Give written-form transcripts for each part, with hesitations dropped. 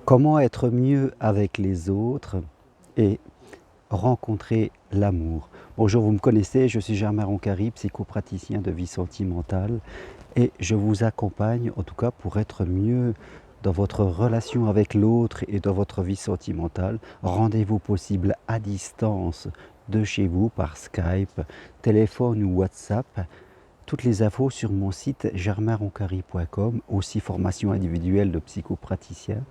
Comment être mieux avec les autres et rencontrer l'amour? Bonjour, vous me connaissez, je suis Germain Roncari, psychopraticien de vie sentimentale et je vous accompagne en tout cas pour être mieux dans votre relation avec l'autre et dans votre vie sentimentale. Rendez-vous possible à distance de chez vous par Skype, téléphone ou WhatsApp. Toutes les infos sur mon site germainroncari.com, aussi formation individuelle de psychopraticien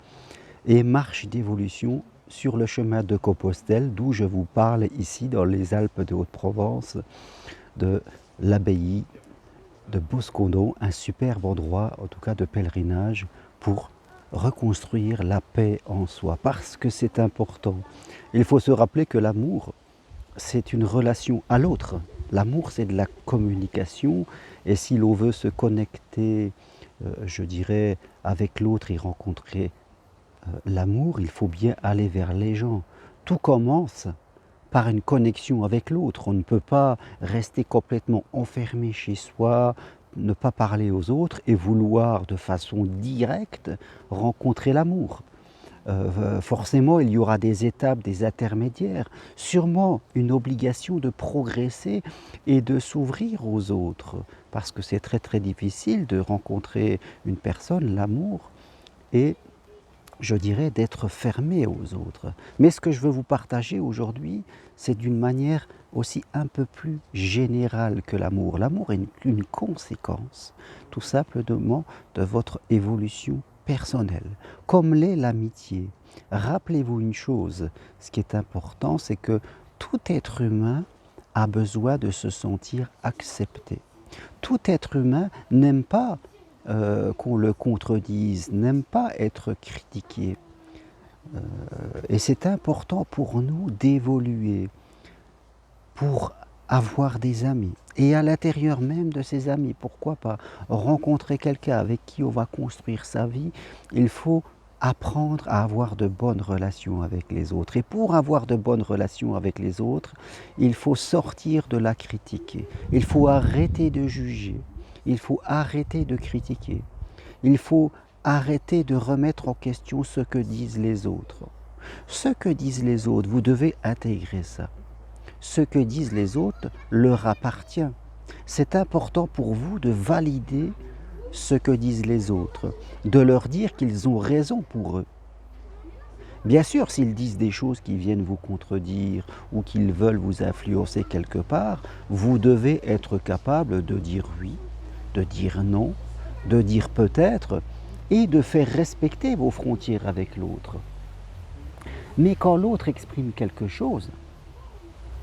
et marche d'évolution sur le chemin de Compostelle, d'où je vous parle ici dans les Alpes de Haute-Provence, de l'abbaye de Boscondon, un superbe endroit, en tout cas de pèlerinage, pour reconstruire la paix en soi, parce que c'est important. Il faut se rappeler que l'amour, c'est une relation à l'autre. L'amour, c'est de la communication, et si l'on veut se connecter, je dirais, avec l'autre et rencontrer l'amour, il faut bien aller vers les gens. Tout commence par une connexion avec l'autre. On ne peut pas rester complètement enfermé chez soi, ne pas parler aux autres et vouloir de façon directe rencontrer l'amour. Forcément, il y aura des étapes, des intermédiaires, sûrement une obligation de progresser et de s'ouvrir aux autres, parce que c'est très très difficile de rencontrer une personne, l'amour, et je dirais d'être fermé aux autres. Mais ce que je veux vous partager aujourd'hui, c'est d'une manière aussi un peu plus générale que l'amour. L'amour est une conséquence, tout simplement, de votre évolution personnelle, comme l'est l'amitié. Rappelez-vous une chose, ce qui est important, c'est que tout être humain a besoin de se sentir accepté. Tout être humain n'aime pas qu'on le contredise, n'aime pas être critiqué. Et c'est important pour nous d'évoluer, pour avoir des amis. Et à l'intérieur même de ces amis, pourquoi pas rencontrer quelqu'un avec qui on va construire sa vie. Il faut apprendre à avoir de bonnes relations avec les autres. Et pour avoir de bonnes relations avec les autres, il faut sortir de la critique. Il faut arrêter de juger. Il faut arrêter de critiquer. Il faut arrêter de remettre en question ce que disent les autres. Ce que disent les autres, vous devez intégrer ça. Ce que disent les autres leur appartient. C'est important pour vous de valider ce que disent les autres, de leur dire qu'ils ont raison pour eux. Bien sûr, s'ils disent des choses qui viennent vous contredire ou qu'ils veulent vous influencer quelque part, vous devez être capable de dire oui, de dire non, de dire peut-être et de faire respecter vos frontières avec l'autre. Mais quand l'autre exprime quelque chose,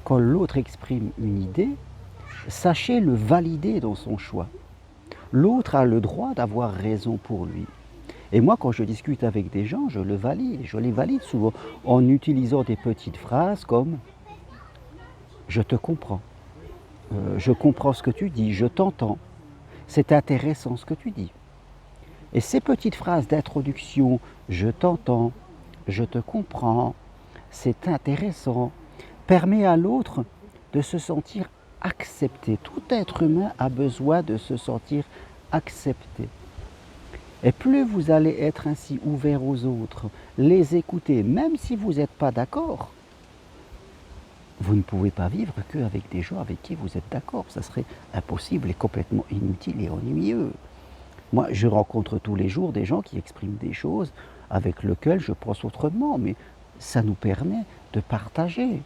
quand l'autre exprime une idée, sachez le valider dans son choix. L'autre a le droit d'avoir raison pour lui. Et moi, quand je discute avec des gens, je le valide. Je les valide souvent en utilisant des petites phrases comme « je te comprends »,« je comprends ce que tu dis »,« je t'entends »,« c'est intéressant ce que tu dis ». Et ces petites phrases d'introduction « je t'entends »,« je te comprends »,« c'est intéressant », permet à l'autre de se sentir accepté. Tout être humain a besoin de se sentir accepté. Et plus vous allez être ainsi ouvert aux autres, les écouter, même si vous n'êtes pas d'accord, vous ne pouvez pas vivre qu'avec des gens avec qui vous êtes d'accord. Ça serait impossible et complètement inutile et ennuyeux. Moi, je rencontre tous les jours des gens qui expriment des choses avec lesquelles je pense autrement, mais ça nous permet de partager.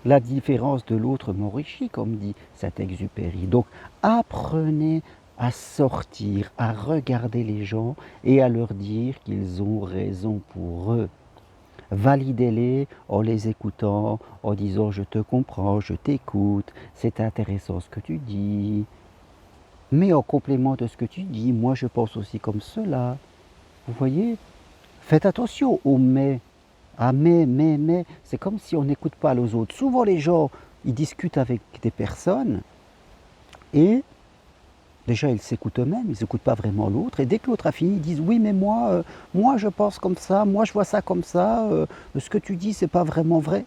La différence de l'autre m'enrichit, comme dit Saint-Exupéry. Donc, apprenez à sortir, à regarder les gens et à leur dire qu'ils ont raison pour eux. Validez-les en les écoutant, en disant « je te comprends, je t'écoute, c'est intéressant ce que tu dis ». Mais en complément de ce que tu dis, moi je pense aussi comme cela. Vous voyez? Faites attention aux « mais ». Ah mais, c'est comme si on n'écoute pas les autres. Souvent les gens, ils discutent avec des personnes et déjà ils s'écoutent eux-mêmes, ils n'écoutent pas vraiment l'autre. Et dès que l'autre a fini, ils disent oui mais moi je pense comme ça, moi je vois ça comme ça, ce que tu dis c'est pas vraiment vrai.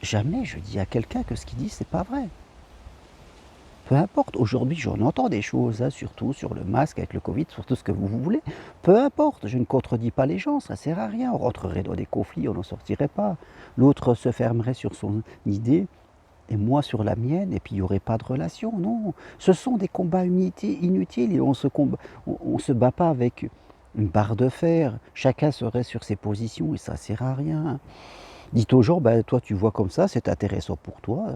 Jamais je dis à quelqu'un que ce qu'il dit c'est pas vrai. Peu importe, aujourd'hui j'en entends des choses, hein, surtout sur le masque avec le Covid, sur tout ce que vous voulez. Peu importe, je ne contredis pas les gens, ça sert à rien. On rentrerait dans des conflits, on n'en sortirait pas. L'autre se fermerait sur son idée et moi sur la mienne, et puis il n'y aurait pas de relation. Non, ce sont des combats inutiles et on se bat pas avec une barre de fer. Chacun serait sur ses positions et ça sert à rien. Dites aux gens, ben, toi tu vois comme ça, c'est intéressant pour toi.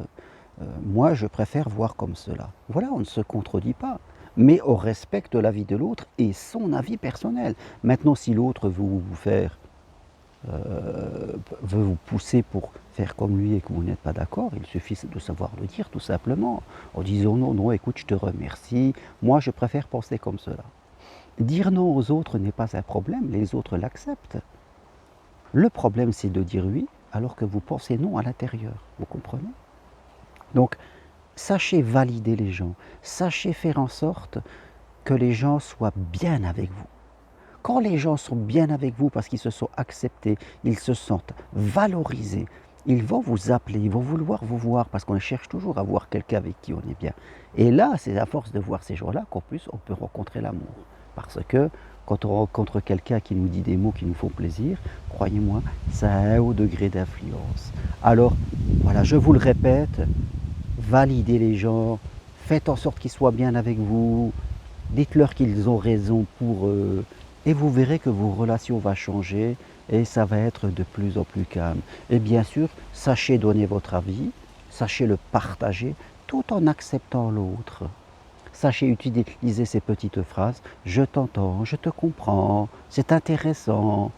Moi je préfère voir comme cela. Voilà, on ne se contredit pas. Mais on respecte l'avis de l'autre et son avis personnel. Maintenant, si l'autre veut vous pousser pour faire comme lui et que vous n'êtes pas d'accord, il suffit de savoir le dire tout simplement. En disant non, non, écoute, je te remercie, moi je préfère penser comme cela. Dire non aux autres n'est pas un problème, les autres l'acceptent. Le problème, c'est de dire oui alors que vous pensez non à l'intérieur. Vous comprenez? Donc, sachez valider les gens. Sachez faire en sorte que les gens soient bien avec vous. Quand les gens sont bien avec vous parce qu'ils se sont acceptés, ils se sentent valorisés, ils vont vous appeler, ils vont vouloir vous voir parce qu'on cherche toujours à voir quelqu'un avec qui on est bien. Et là, c'est à force de voir ces gens-là qu'en plus on peut rencontrer l'amour. Parce que quand on rencontre quelqu'un qui nous dit des mots qui nous font plaisir, croyez-moi, ça a un haut degré d'influence. Alors, voilà, je vous le répète, validez les gens, faites en sorte qu'ils soient bien avec vous, dites-leur qu'ils ont raison pour eux, et vous verrez que vos relations vont changer et ça va être de plus en plus calme. Et bien sûr, sachez donner votre avis, sachez le partager tout en acceptant l'autre. Sachez utiliser ces petites phrases, je t'entends, je te comprends, c'est intéressant,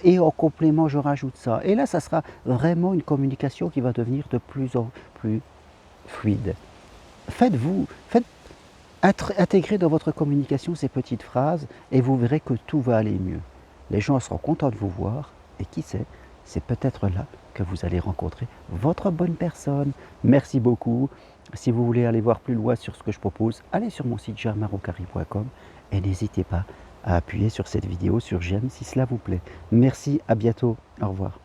et en complément je rajoute ça. Et là, ça sera vraiment une communication qui va devenir de plus en plus fluide. Faites intégrer dans votre communication ces petites phrases et vous verrez que tout va aller mieux. Les gens seront contents de vous voir et qui sait, c'est peut-être là que vous allez rencontrer votre bonne personne. Merci beaucoup. Si vous voulez aller voir plus loin sur ce que je propose, allez sur mon site germainroncari.com et n'hésitez pas à appuyer sur cette vidéo sur j'aime si cela vous plaît. Merci, à bientôt, au revoir.